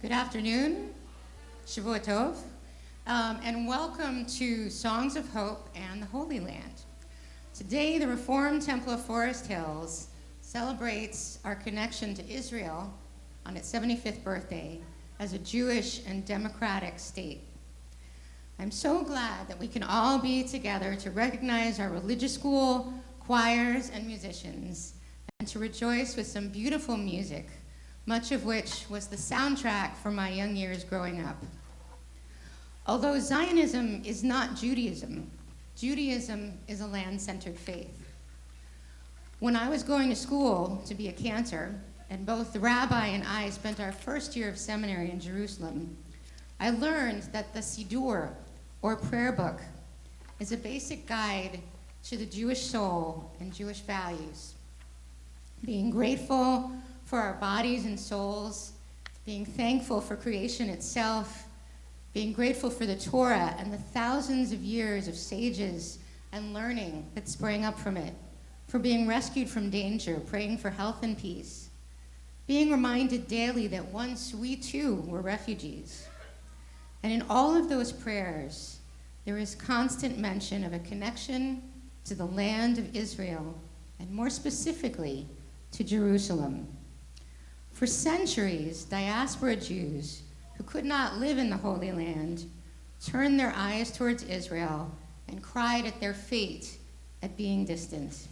Good afternoon, Shavua Tov, and welcome to Songs of Hope and the Holy Land. Today, the Reformed Temple of Forest Hills celebrates our connection to Israel on its 75th birthday as a Jewish and democratic state. I'm so glad that we can all be together to recognize our religious school, choirs, and musicians, and to rejoice with some beautiful music, much of which was the soundtrack for my young years growing up. Although Zionism is not Judaism, Judaism is a land-centered faith. When I was going to school to be a cantor, and both the rabbi and I spent our first year of seminary in Jerusalem, I learned that the Siddur, or prayer book, is a basic guide to the Jewish soul and Jewish values. Being grateful for our bodies and souls, being thankful for creation itself, being grateful for the Torah and the thousands of years of sages and learning that sprang up from it, for being rescued from danger, praying for health and peace, being reminded daily that once we too were refugees. And in all of those prayers, there is constant mention of a connection to the land of Israel, and more specifically, to Jerusalem. For centuries, diaspora Jews who could not live in the Holy Land turned their eyes towards Israel and cried at their fate at being distant.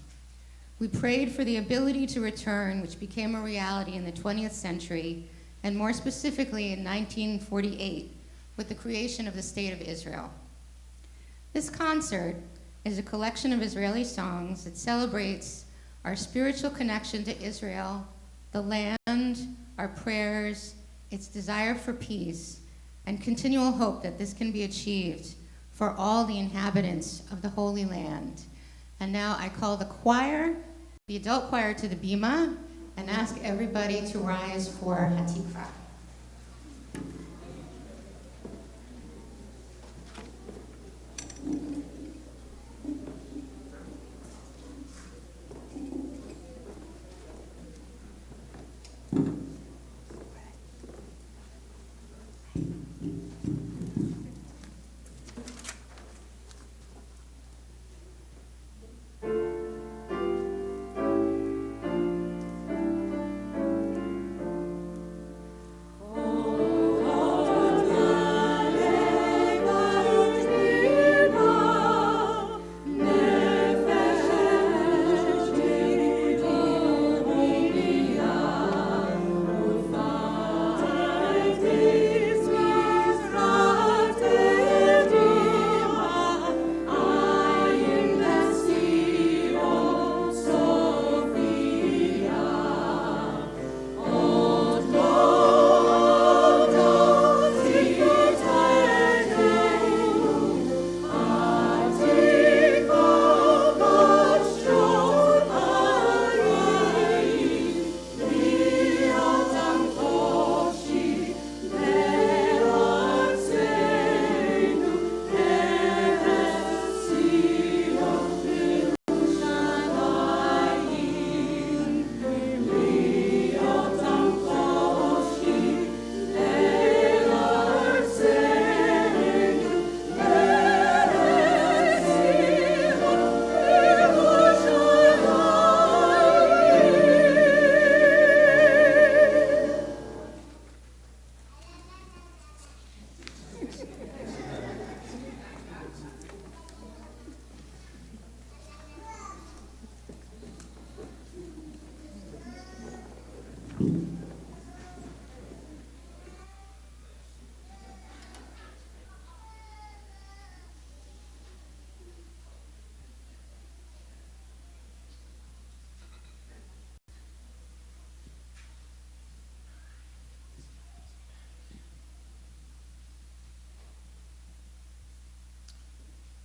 We prayed for the ability to return, which became a reality in the 20th century, and more specifically in 1948, with the creation of the State of Israel. This concert is a collection of Israeli songs that celebrates our spiritual connection to Israel, the land, our prayers, its desire for peace, and continual hope that this can be achieved for all the inhabitants of the Holy Land. And now I call the choir, the adult choir, to the bima, and ask everybody to rise for Hatikva.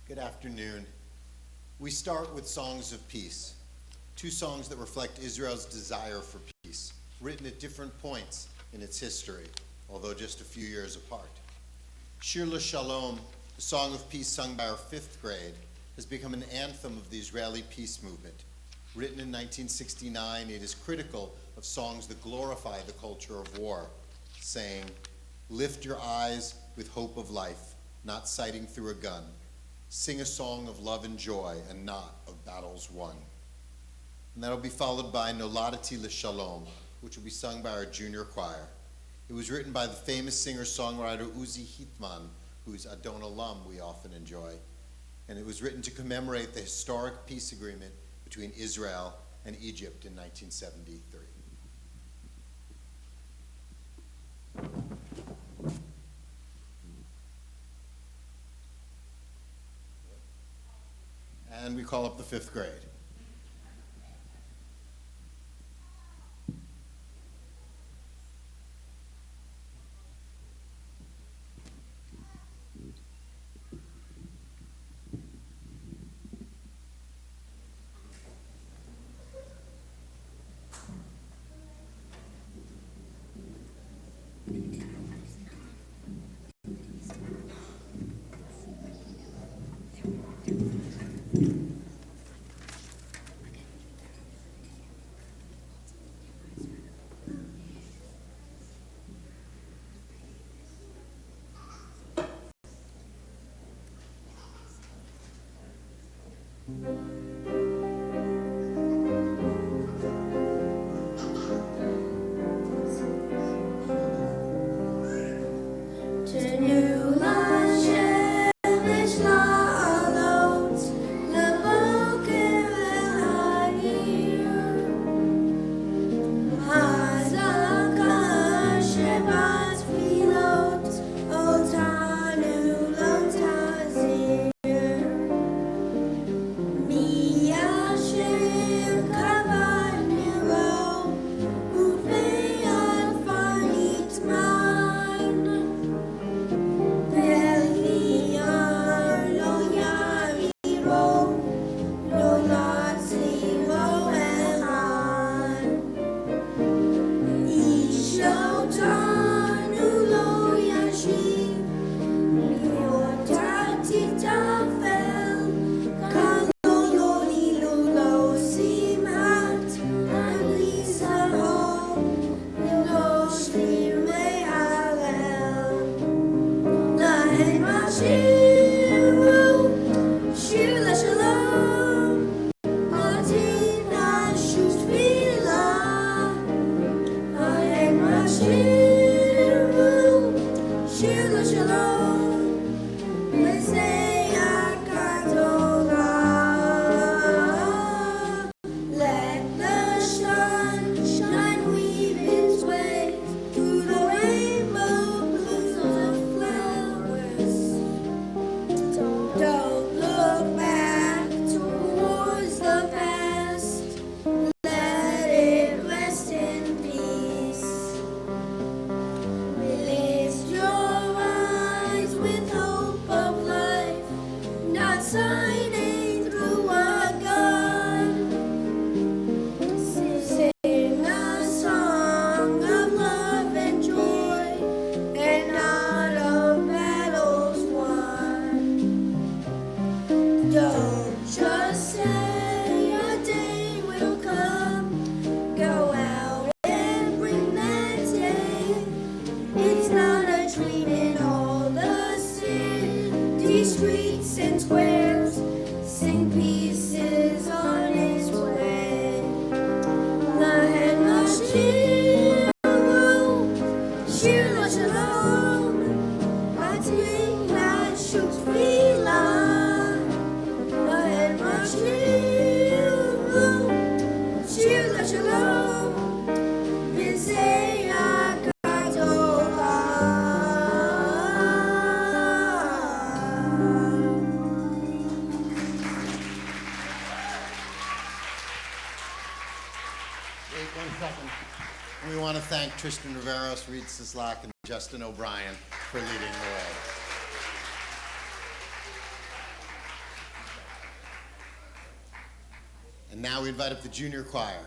Good afternoon. We start with Songs of Peace, two songs that reflect Israel's desire for peace, written at different points in its history, although just a few years apart. Shir LaShalom, the Song of Peace sung by our 5th grade, has become an anthem of the Israeli peace movement. Written in 1969, it is critical of songs that glorify the culture of war, saying, Lift your eyes with hope of life, not sighting through a gun. Sing a song of love and joy, and not of battles won. And that'll be followed by Noladati L'Shalom, which will be sung by our junior choir. It was written by the famous singer-songwriter Uzi Hitman, whose Adon Olam we often enjoy. And it was written to commemorate the historic peace agreement between Israel and Egypt in 1973. And we call up the 5th grade. We want to thank Tristan Riveros, Reed Sislak, and Justin O'Brien for leading the way. And now we invite up the junior choir.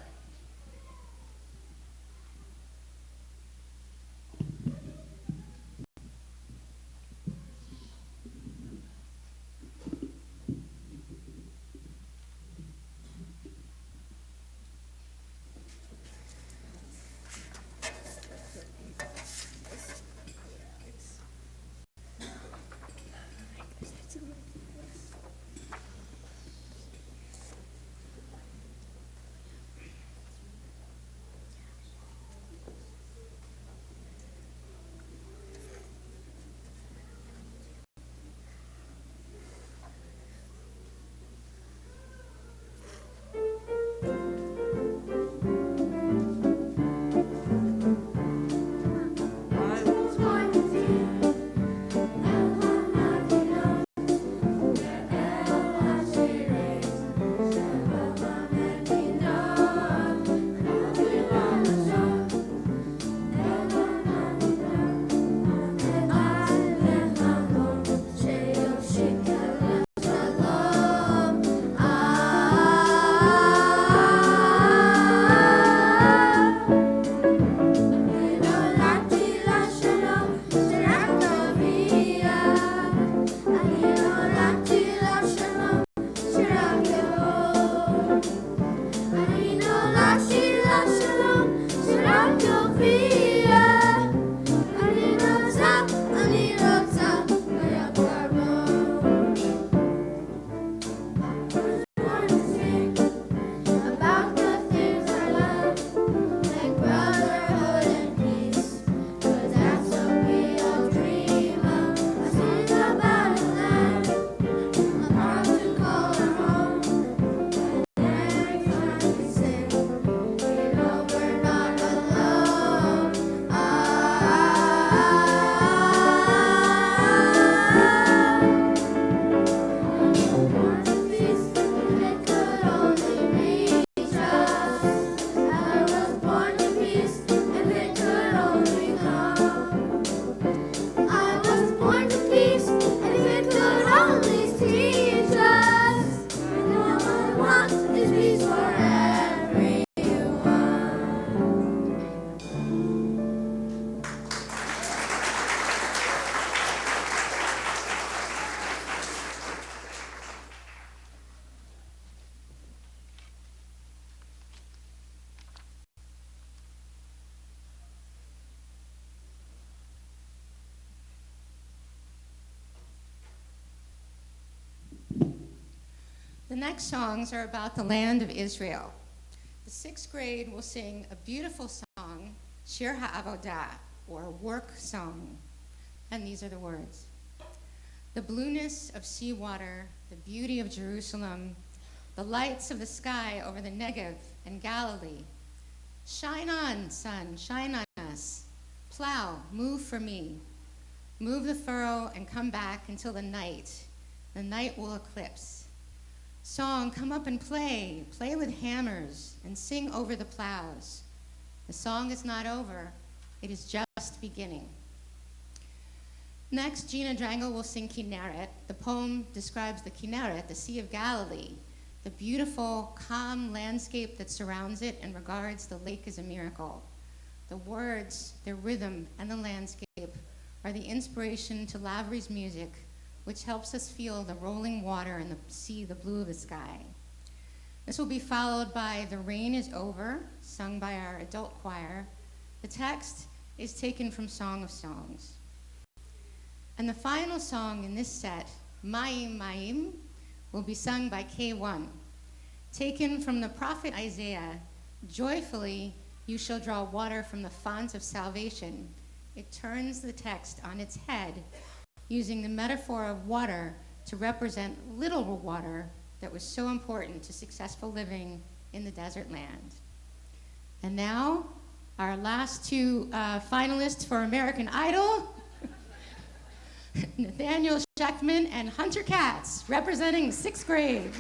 next songs are about the land of Israel. The sixth grade will sing a beautiful song, Shir HaAvodah, or work song. And these are the words. The blueness of seawater, the beauty of Jerusalem, the lights of the sky over the Negev and Galilee. Shine on, sun, shine on us. Plow, move for me. Move the furrow and come back until the night. The night will eclipse. Song, come up and play. Play with hammers and sing over the plows. The song is not over. It is just beginning. Next, Gina Drangle will sing Kinneret. The poem describes the Kinneret, the Sea of Galilee, the beautiful, calm landscape that surrounds it and regards the lake as a miracle. The words, their rhythm, and the landscape are the inspiration to Lavry's music, which helps us feel the rolling water and the sea, the blue of the sky. This will be followed by The Rain is Over, sung by our adult choir. The text is taken from Song of Songs. And the final song in this set, Mayim Mayim, will be sung by K1. Taken from the prophet Isaiah, joyfully you shall draw water from the font of salvation. It turns the text on its head, using the metaphor of water to represent literal water that was so important to successful living in the desert land. And now, our last two finalists for American Idol, Nathaniel Scheckman and Hunter Katz, representing sixth grade.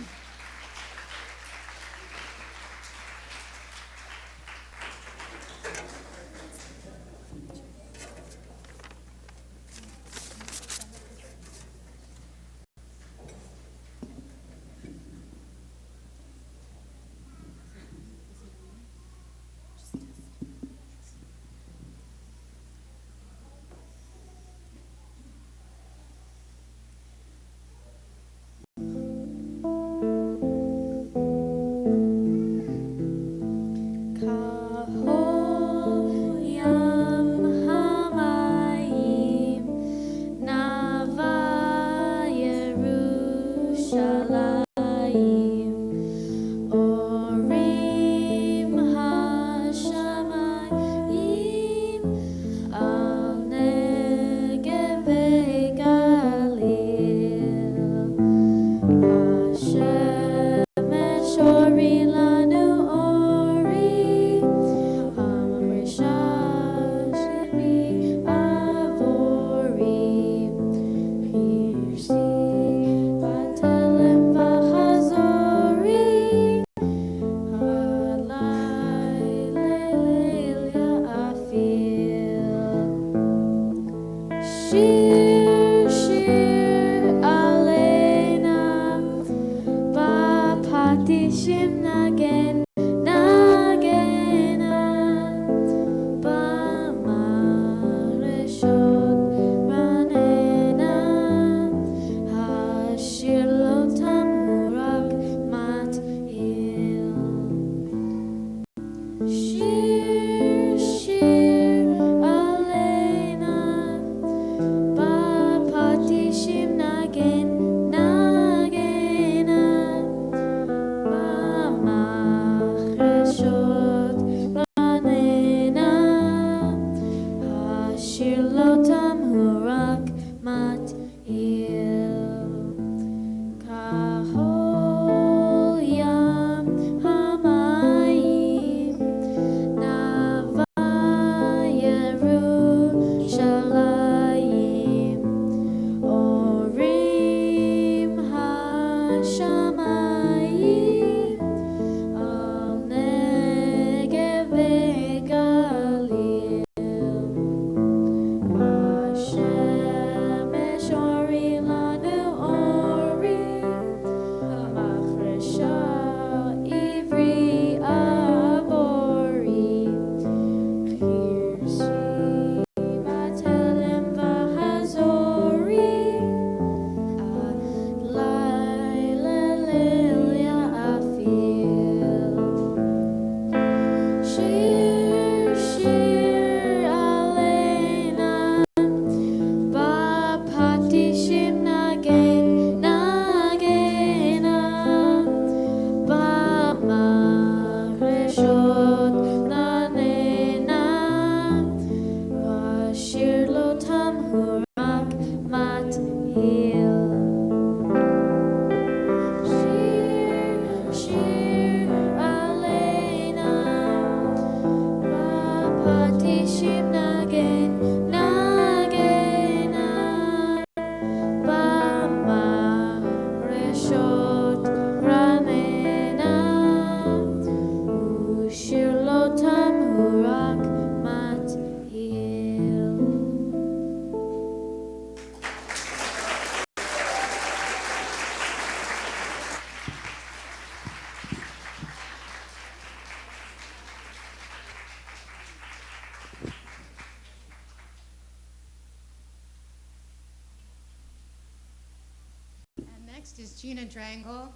Next is Gina Drangle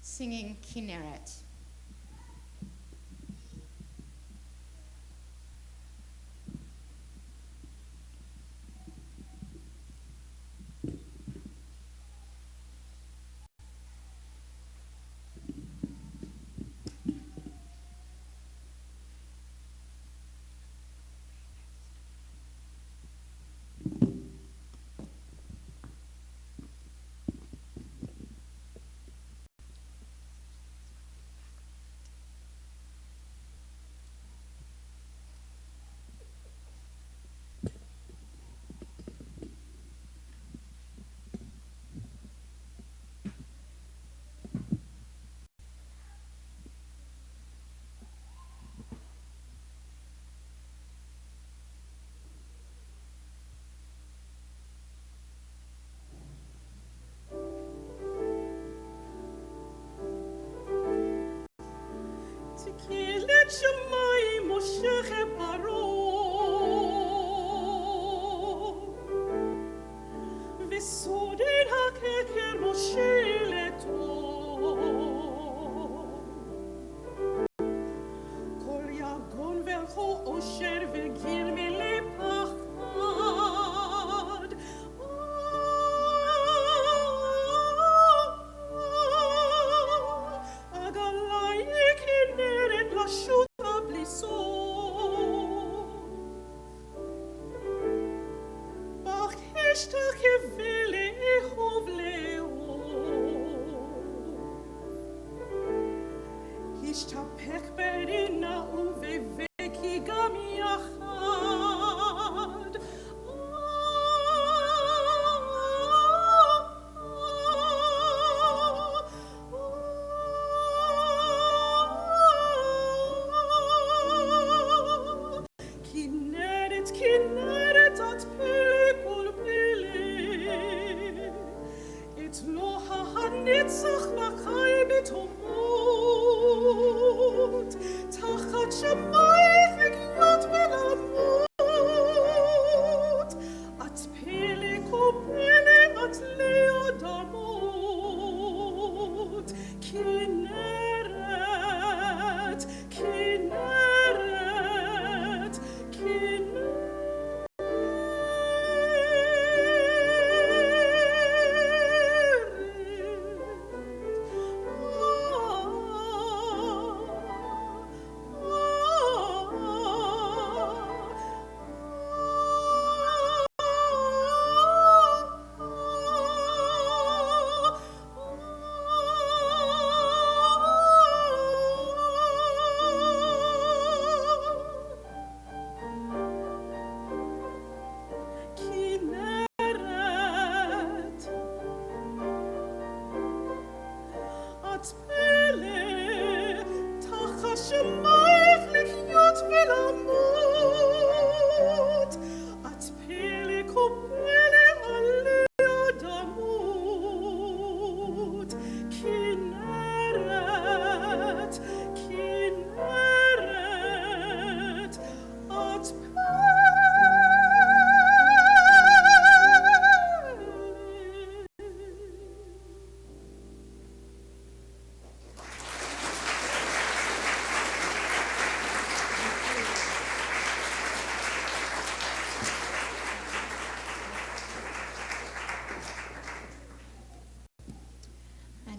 singing Kinneret.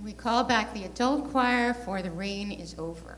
We call back the adult choir for The Rain is Over.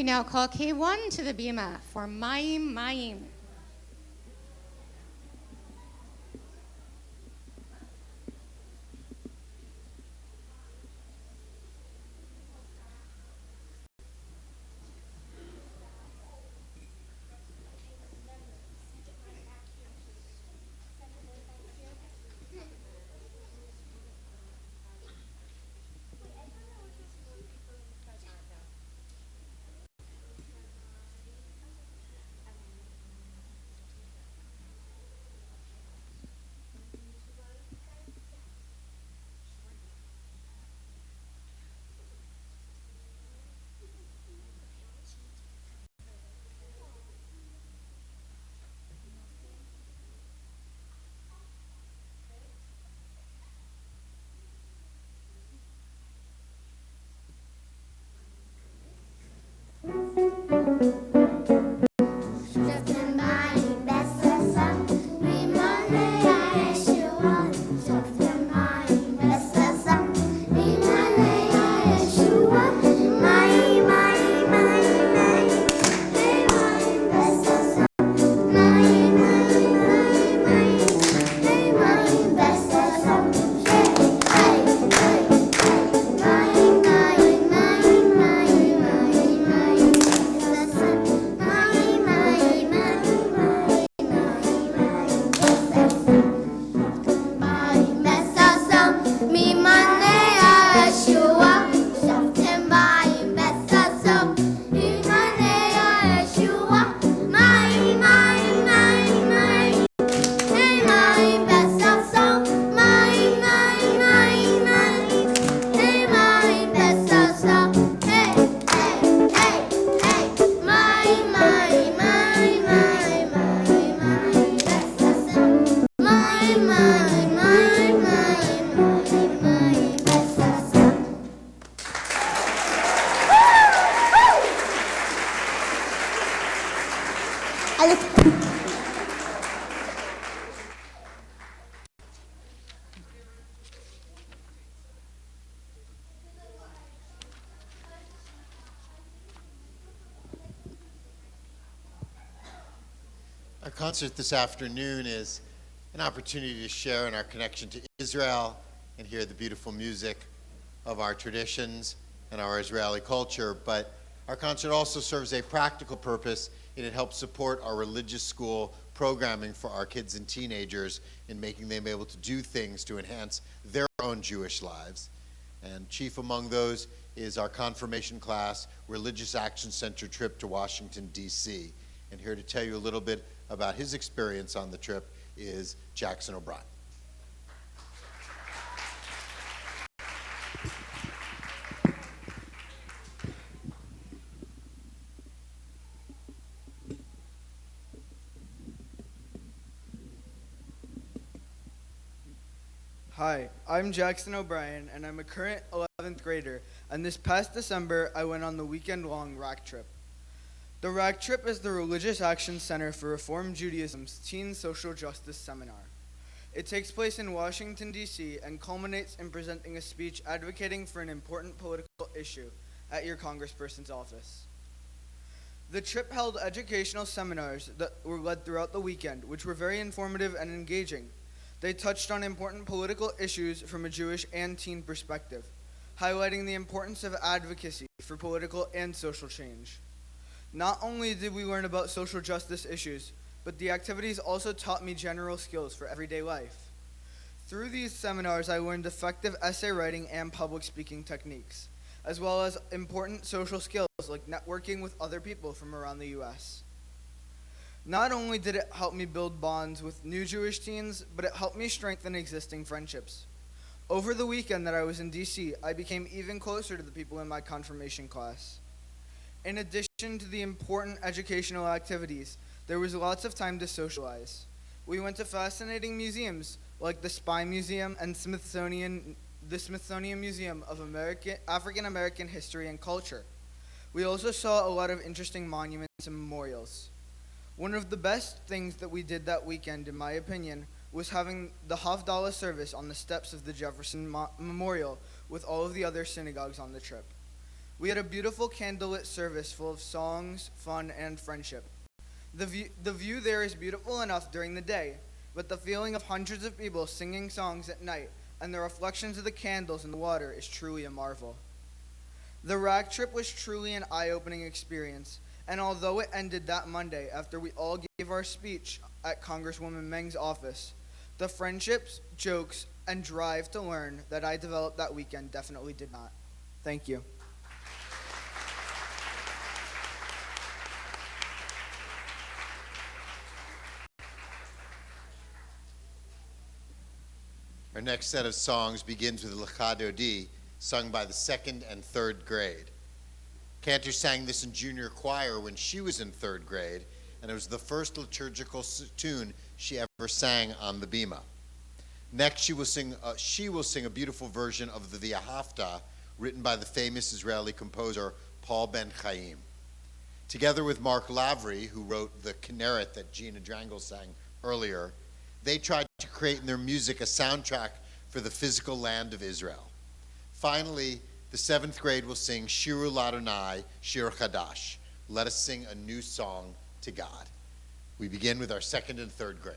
now call K1 to the bima for Mayim Mayim. Our concert this afternoon is an opportunity to share in our connection to Israel and hear the beautiful music of our traditions and our Israeli culture. But our concert also serves a practical purpose, and it helps support our religious school programming for our kids and teenagers in making them able to do things to enhance their own Jewish lives. And chief among those is our confirmation class, Religious Action Center trip to Washington, D.C. And here to tell you a little bit about his experience on the trip is Jackson O'Brien. Hi, I'm Jackson O'Brien, and I'm a current 11th grader, and this past December, I went on the weekend-long RAC trip. The RAC trip is the Religious Action Center for Reform Judaism's Teen Social Justice Seminar. It takes place in Washington, D.C., and culminates in presenting a speech advocating for an important political issue at your congressperson's office. The trip held educational seminars that were led throughout the weekend, which were very informative and engaging. They touched on important political issues from a Jewish and teen perspective, highlighting the importance of advocacy for political and social change. Not only did we learn about social justice issues, but the activities also taught me general skills for everyday life. Through these seminars, I learned effective essay writing and public speaking techniques, as well as important social skills like networking with other people from around the U.S. Not only did it help me build bonds with new Jewish teens, but it helped me strengthen existing friendships. Over the weekend that I was in D.C., I became even closer to the people in my confirmation class. In addition to the important educational activities, there was lots of time to socialize. We went to fascinating museums like the Spy Museum and the Smithsonian Museum of African American History and Culture. We also saw a lot of interesting monuments and memorials. One of the best things that we did that weekend, in my opinion, was having the Havdalah service on the steps of the Jefferson Memorial with all of the other synagogues on the trip. We had a beautiful candlelit service full of songs, fun, and friendship. The view there is beautiful enough during the day, but the feeling of hundreds of people singing songs at night and the reflections of the candles in the water is truly a marvel. The rack trip was truly an eye-opening experience, and although it ended that Monday after we all gave our speech at Congresswoman Meng's office, the friendships, jokes, and drive to learn that I developed that weekend definitely did not. Thank you. Our next set of songs begins with Lecha Dodi, sung by the 2nd and 3rd grade. Cantor sang this in junior choir when she was in 3rd grade, and it was the first liturgical tune she ever sang on the bima. Next, she will sing a beautiful version of the V'ahavta, written by the famous Israeli composer Paul Ben Chaim. Together with Mark Lavry, who wrote the Kinneret that Gina Drangle sang earlier, they tried to create in their music a soundtrack for the physical land of Israel. Finally, the 7th grade will sing Shiru Ladonai, Shir Chadash. Let us sing a new song to God. We begin with our 2nd and 3rd grade.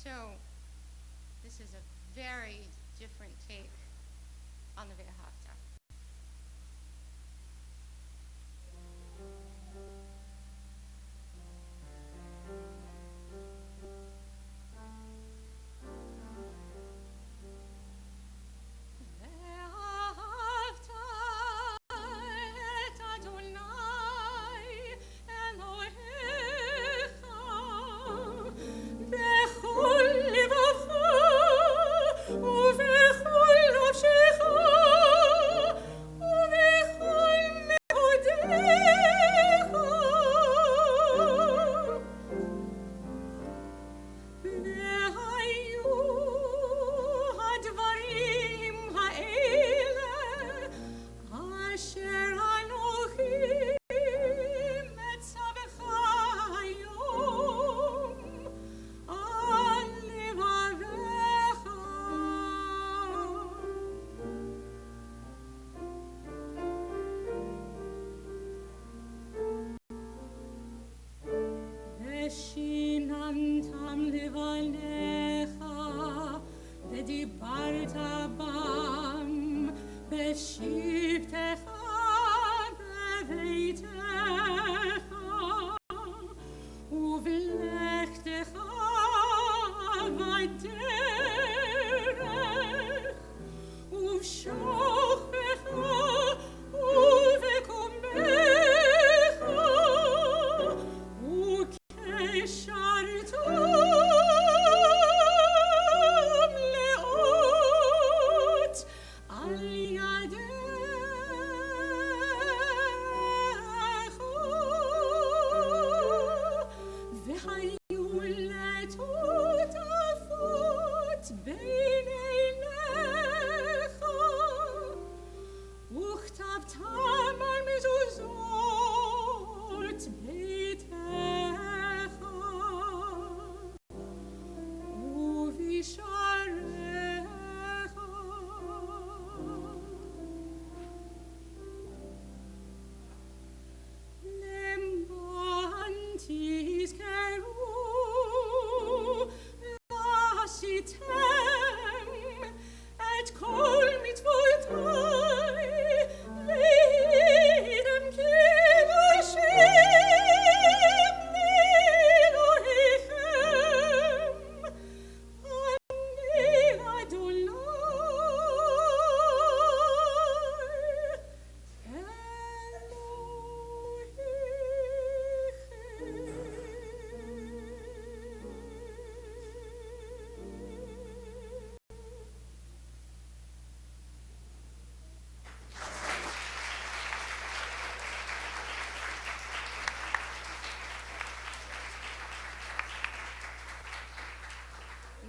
So this is a very different take on the Wehrhafter.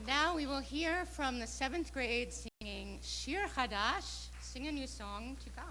Now we will hear from the 7th grade singing Shir Hadash, sing a new song to God.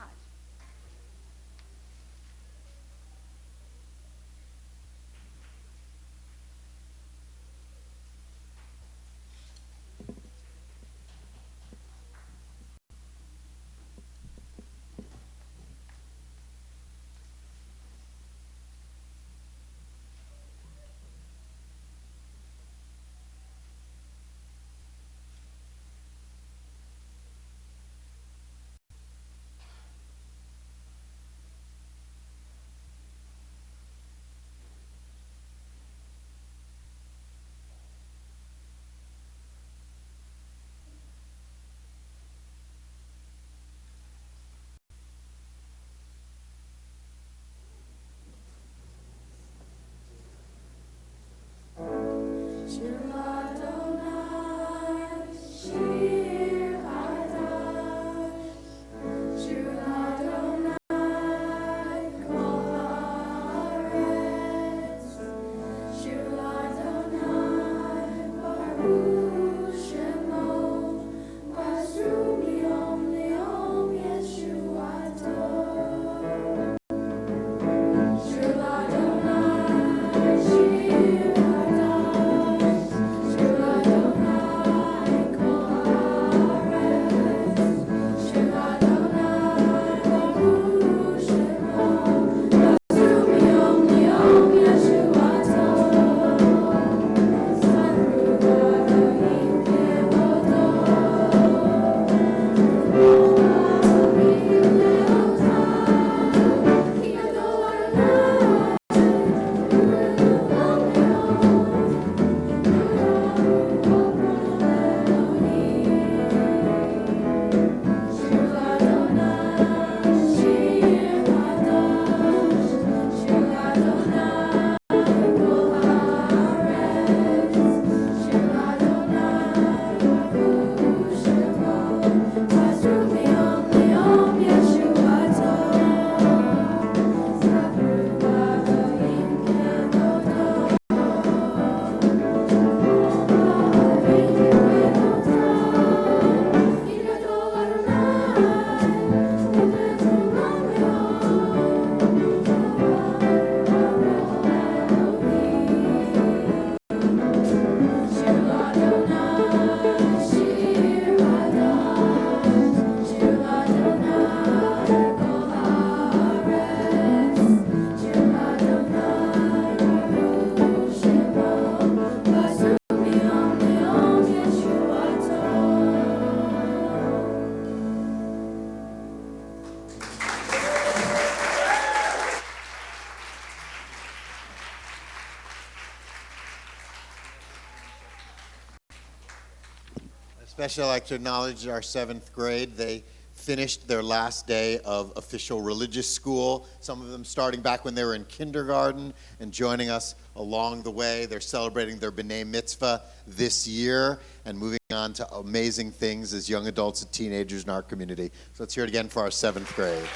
Especially I'd like to acknowledge our 7th grade. They finished their last day of official religious school, some of them starting back when they were in kindergarten and joining us along the way. They're celebrating their B'nai Mitzvah this year and moving on to amazing things as young adults and teenagers in our community. So let's hear it again for our 7th grade.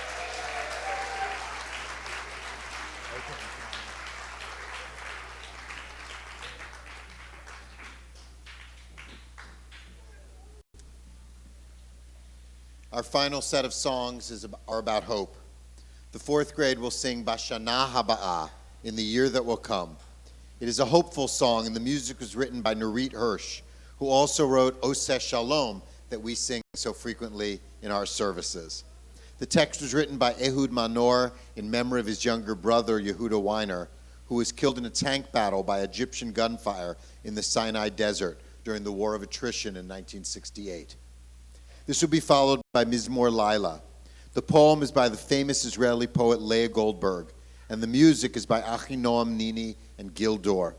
Our final set of songs are about hope. The 4th grade will sing Bashana Haba'ah, in the year that will come. It is a hopeful song, and the music was written by Nurit Hirsch, who also wrote Oseh Shalom, that we sing so frequently in our services. The text was written by Ehud Manor in memory of his younger brother, Yehuda Weiner, who was killed in a tank battle by Egyptian gunfire in the Sinai Desert during the War of Attrition in 1968. This will be followed by Mizmor Laila. The poem is by the famous Israeli poet Leah Goldberg, and the music is by Achinoam Nini and Gil Dor.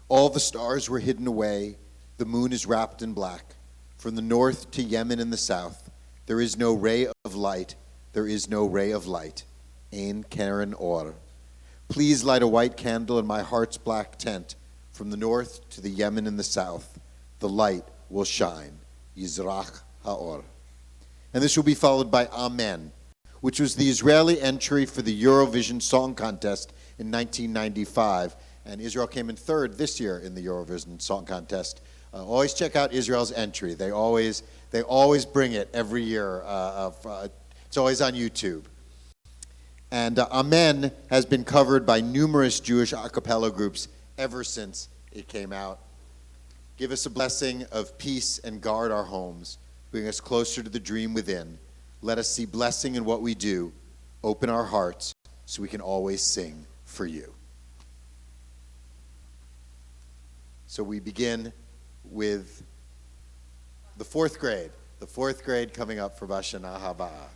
All the stars were hidden away, the moon is wrapped in black. From the north to Yemen in the south, there is no ray of light, there is no ray of light. Ein Karen Or. Please light a white candle in my heart's black tent. From the north to the Yemen in the south, the light will shine. Yizrach Haor. And this will be followed by Amen, which was the Israeli entry for the Eurovision Song Contest in 1995. And Israel came in 3rd this year in the Eurovision Song Contest. Always check out Israel's entry. They always bring it every year. It's always on YouTube. And Amen has been covered by numerous Jewish a cappella groups ever since it came out. Give us a blessing of peace and guard our homes. Bring us closer to the dream within. Let us see blessing in what we do. Open our hearts so we can always sing for you. So we begin with the 4th grade. The 4th grade coming up for Bashana Haba'ah.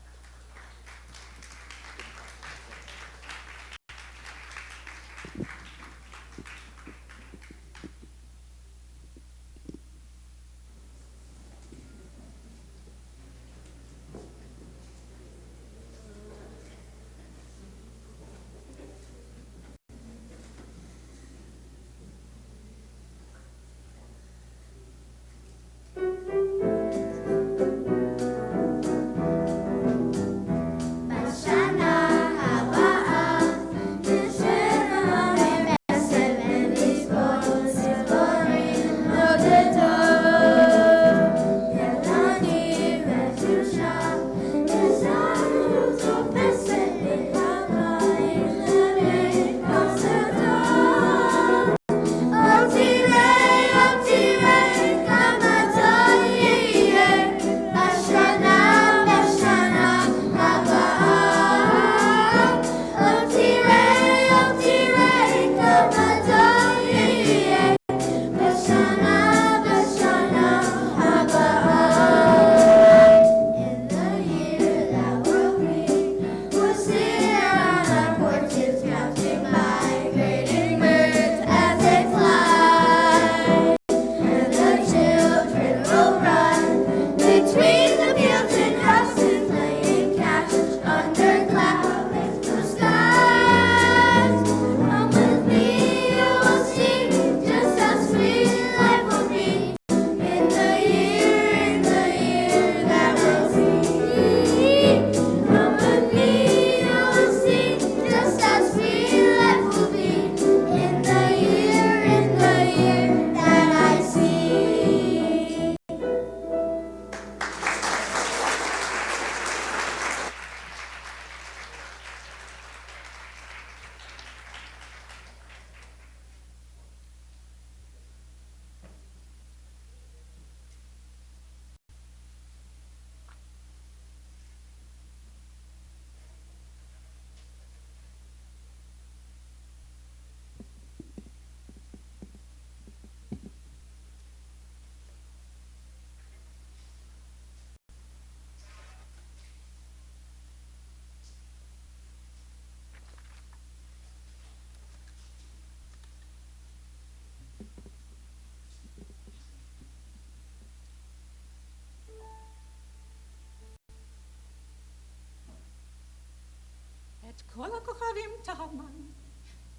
כל הכוכבים תמן,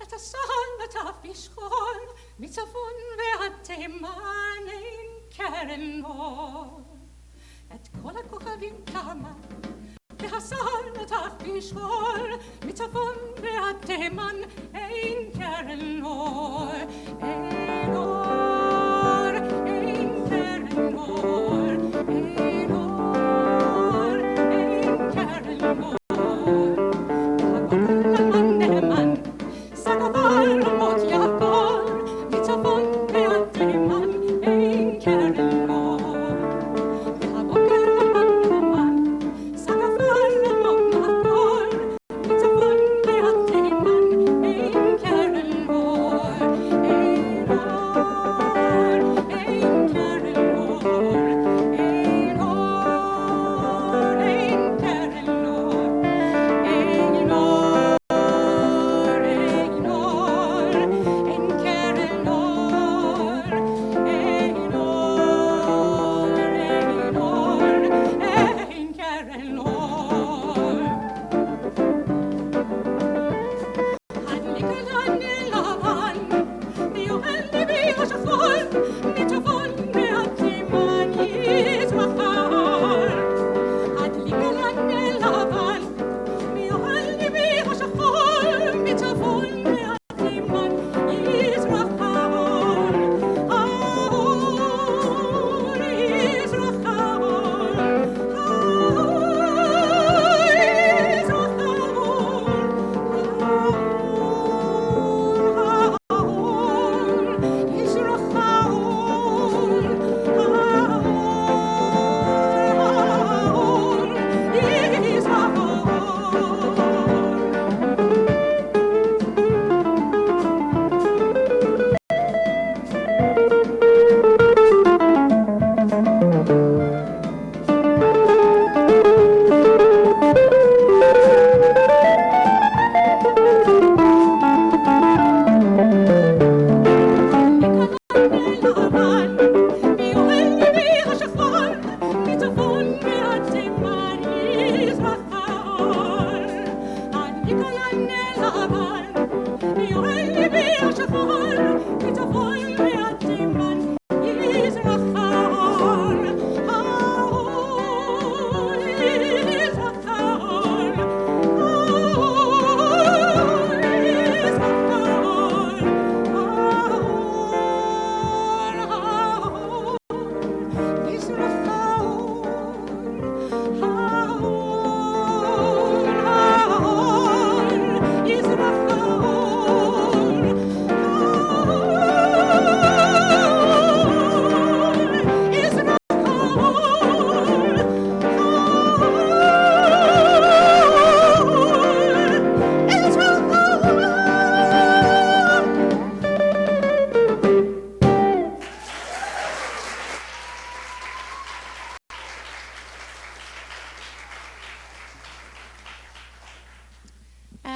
את הסהר ואת הפשחון, מצפון ועד תימן אין קרן אור. את כל הכוכבים תמן, והסהר ואת הפשחון, מצפון ועד תימן אין קרן אור. אין אור, אין קרן אור, אין אור, אין קרן אור.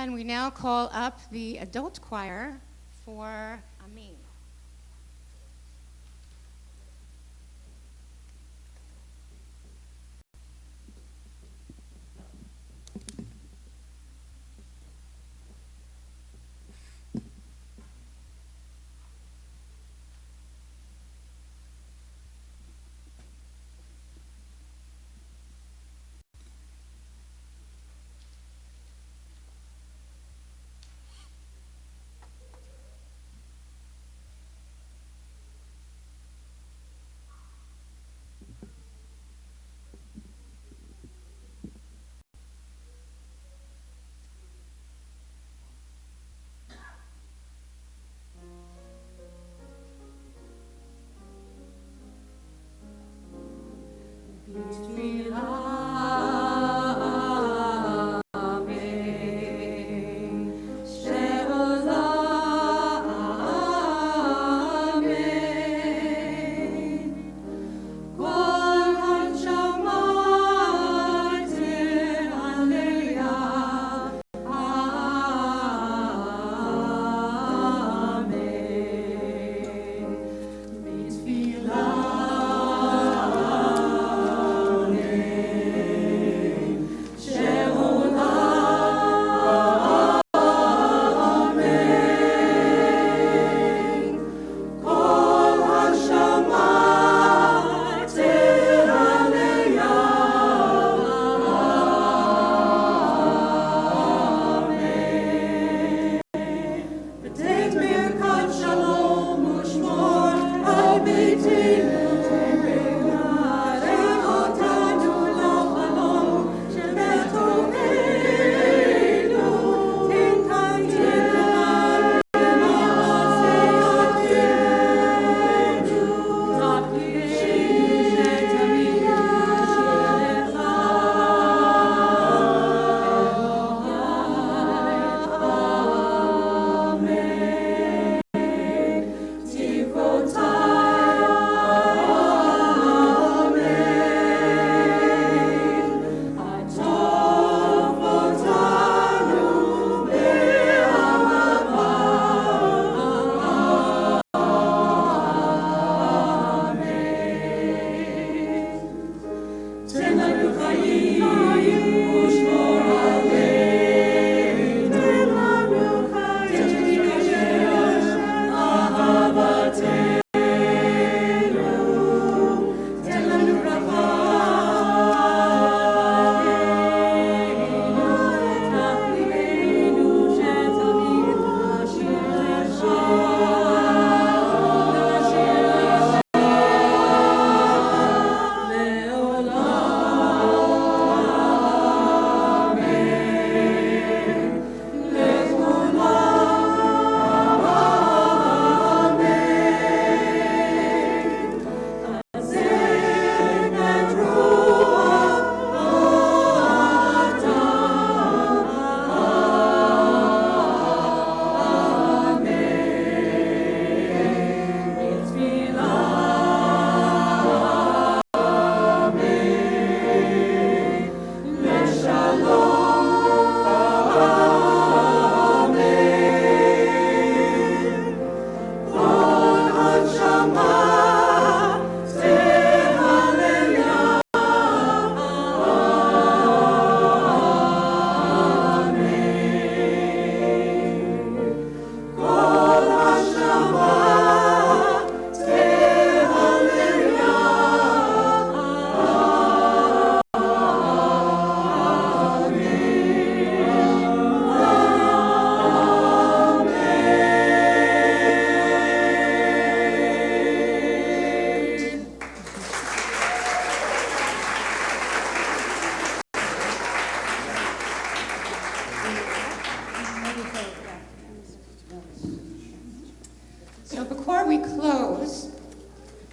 And we now call up the adult choir for Amin.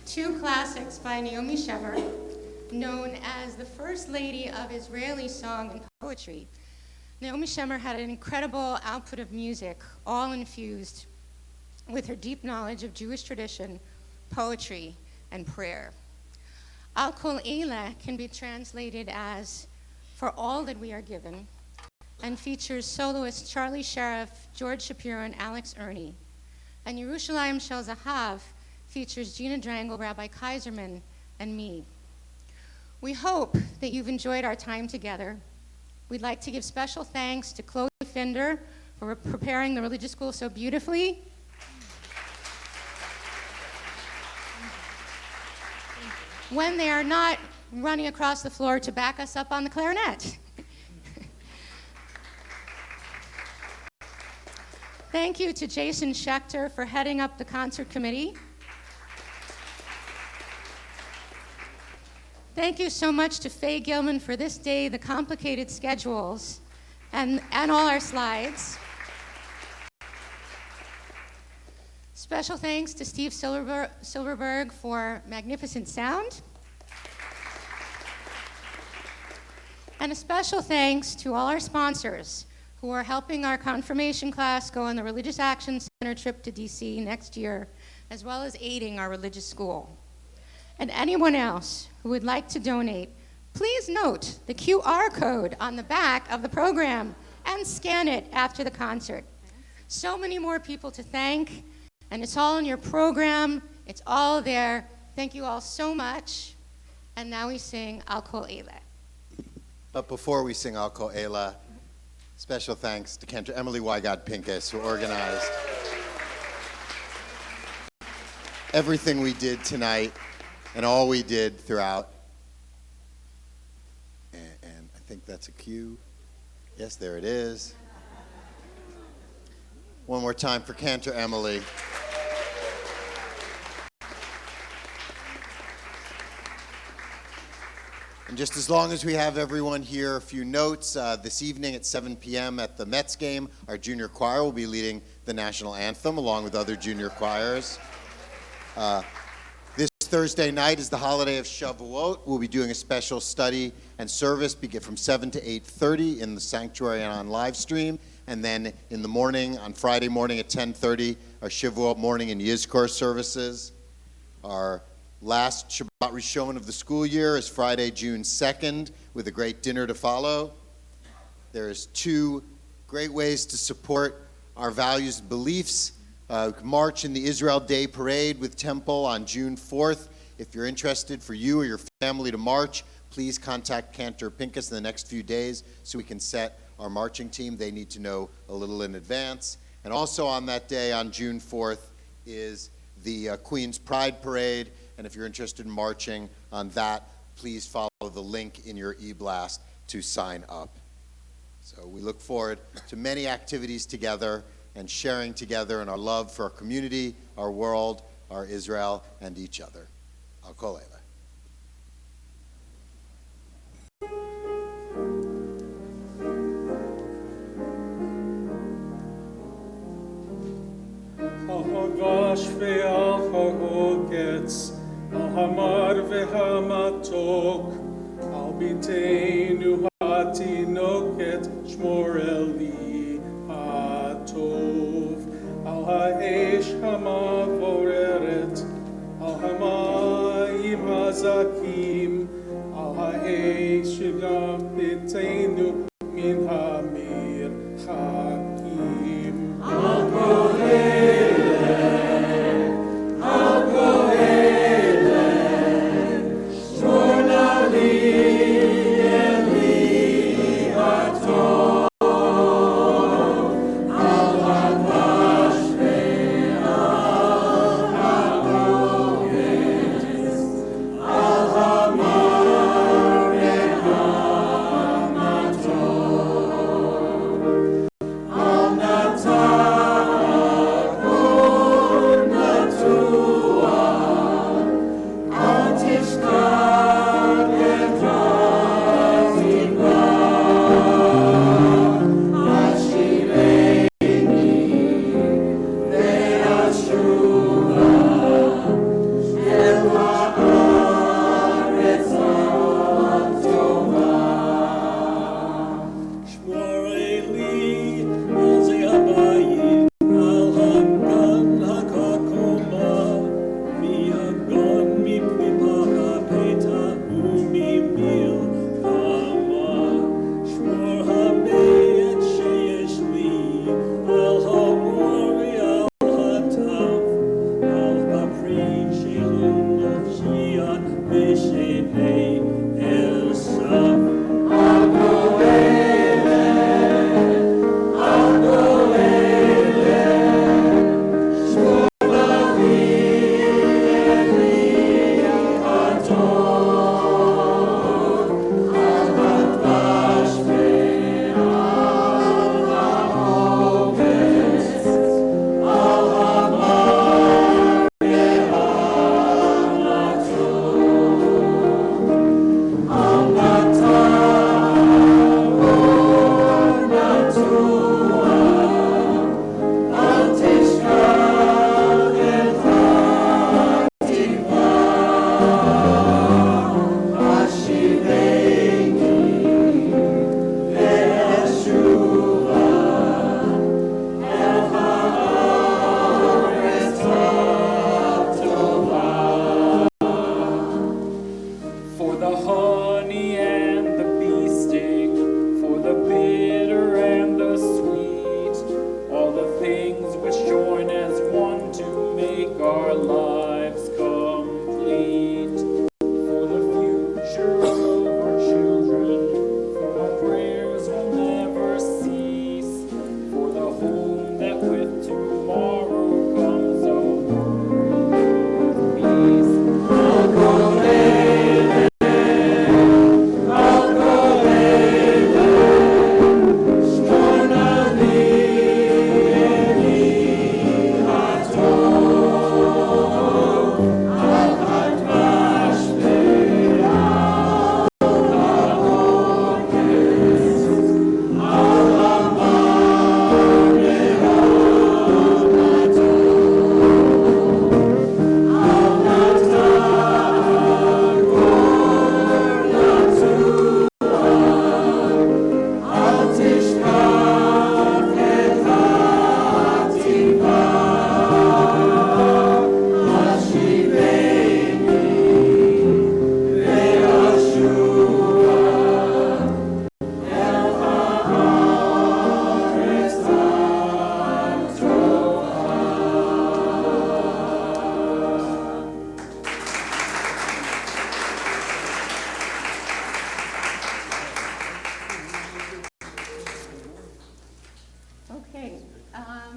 two classics by Naomi Shemer, known as the First Lady of Israeli Song and Poetry. Naomi Shemer had an incredible output of music, all infused with her deep knowledge of Jewish tradition, poetry, and prayer. Al Kol Eila can be translated as For All That We Are Given, and features soloists Charlie Sheriff, George Shapiro, and Alex Ernie. And Yerushalayim Shel Zahav features Gina Drangle, Rabbi Kaiserman, and me. We hope that you've enjoyed our time together. We'd like to give special thanks to Chloe Finder for preparing the religious school so beautifully. When they are not running across the floor to back us up on the clarinet. Thank you to Jason Schechter for heading up the concert committee. Thank you so much to Faye Gilman for this day, the complicated schedules, and all our slides. Special thanks to Steve Silverberg for magnificent sound. And a special thanks to all our sponsors who are helping our confirmation class go on the Religious Action Center trip to DC next year, as well as aiding our religious school. And anyone else who would like to donate, please note the QR code on the back of the program and scan it after the concert. So many more people to thank, and it's all in your program. It's all there. Thank you all so much. And now we sing Al Kol Eila. But before we sing Al Kol Eila, special thanks to Cantor Emily Wygod Pincus, who organized everything we did tonight and all we did throughout. And I think that's a cue. Yes, there it is. One more time for Cantor Emily. And just as long as we have everyone here, a few notes. This evening at 7 p.m. at the Mets game, our junior choir will be leading the national anthem along with other junior choirs. This Thursday night is the holiday of Shavuot. We'll be doing a special study and service from 7 to 8:30 in the sanctuary and on live stream. And then in the morning, on Friday morning at 10:30, our Shavuot morning and Yizkor services. Our last Shabbat Rishon of the school year is Friday, June 2nd, with a great dinner to follow. There's two great ways to support our values and beliefs. March in the Israel Day Parade with Temple on June 4th. If you're interested for you or your family to march, please contact Cantor Pincus in the next few days so we can set our marching team. They need to know a little in advance. And also on that day, on June 4th, is the Queen's Pride Parade. And if you're interested in marching on that, please follow the link in your e-blast to sign up. So we look forward to many activities together and sharing together in our love for our community, our world, our Israel, and each other. Al Kol Eila. Al-Hagash ve'al-Hagoketz, Al-Hamar ve'hamatok, Al-Biteinu ha'tinoket, Shmor Eli ha'tov, Al-Ha'esh ha'mavoreret, Al-Hamayim ha'zakim, Al-Ha'esh shegam biteinu min ha'mir chakim. Al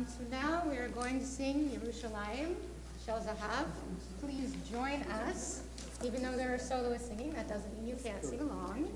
So now we are going to sing Yerushalayim, Shel Zahav. Please join us. Even though there are soloists singing, that doesn't mean you can't sing along.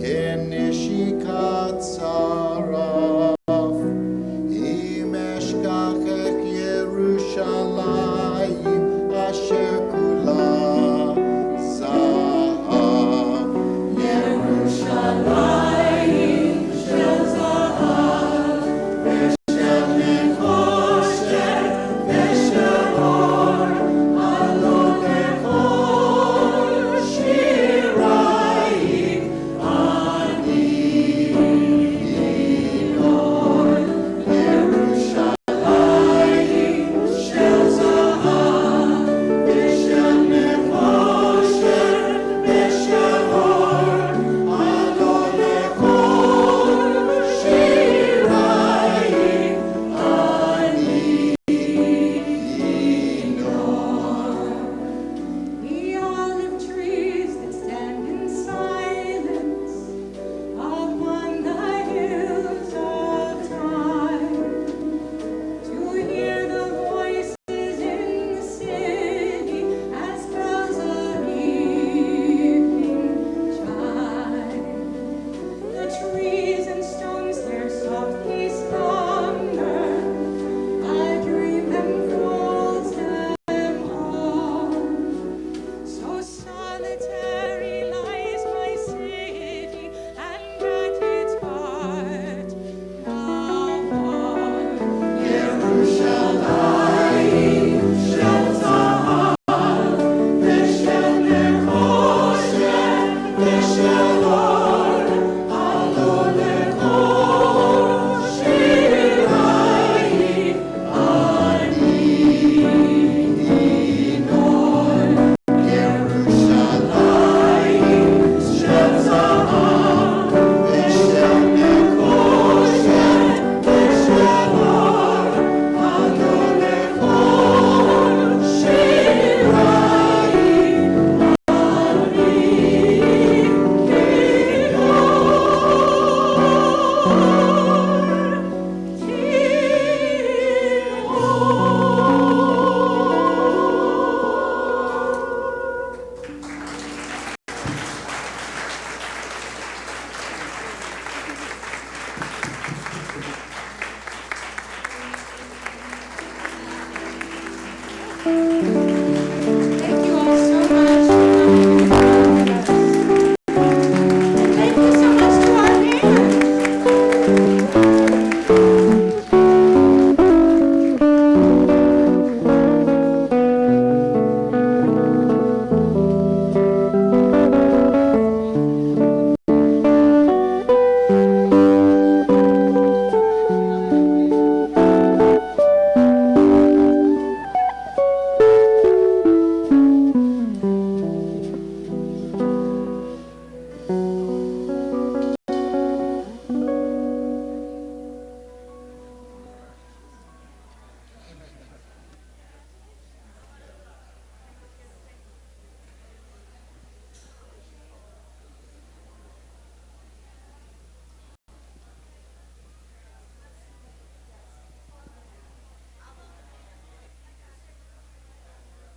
Kenishikatsara